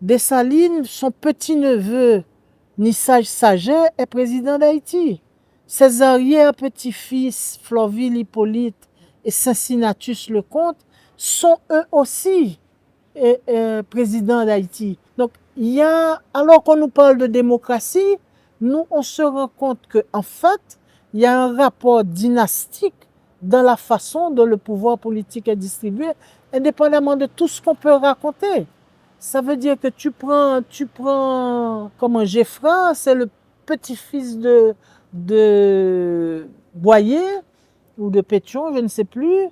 Dessalines, son petit-neveu, Nissage Saget, est président d'Haïti. Ses arrière-petits-fils, Florville Hippolyte et Cincinnatus Lecomte, sont eux aussi présidents d'Haïti. Donc, alors qu'on nous parle de démocratie, nous, on se rend compte qu'en fait, il y a un rapport dynastique dans la façon dont le pouvoir politique est distribué, indépendamment de tout ce qu'on peut raconter. Ça veut dire que tu prends comme un Geffra, c'est le petit-fils de Boyer ou de Pétion, je ne sais plus.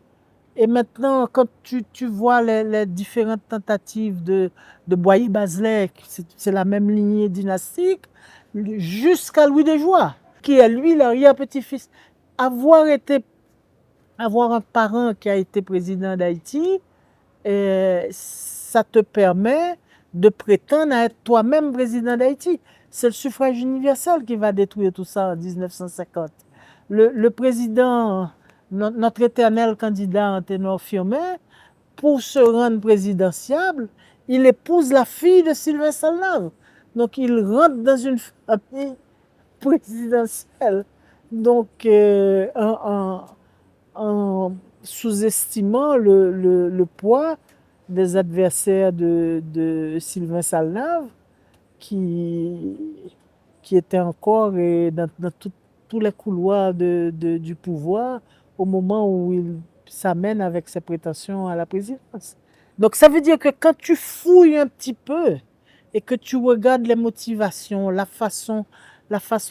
Et maintenant, quand tu vois les différentes tentatives de Boyer-Baselec, c'est la même lignée dynastique, jusqu'à Louis de Joie, qui est lui l'arrière-petit-fils. Avoir un parent qui a été président d'Haïti, ça te permet de prétendre à être toi-même président d'Haïti. C'est le suffrage universel qui va détruire tout ça en 1950. Le président, notre éternel candidat Anténor Firmin, pour se rendre présidentiable, il épouse la fille de Sylvain Salnave. Donc il rentre dans une famille présidentielle. Donc en sous-estimant le poids des adversaires de Sylvain Salnave, qui était encore dans tous les couloirs du pouvoir au moment où il s'amène avec ses prétentions à la présidence. Donc ça veut dire que quand tu fouilles un petit peu et que tu regardes les motivations, la façon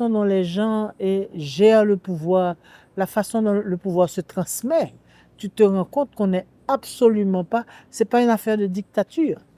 dont les gens gèrent le pouvoir, la façon dont le pouvoir se transmet, tu te rends compte qu'on n'est absolument pas, c'est pas une affaire de dictature.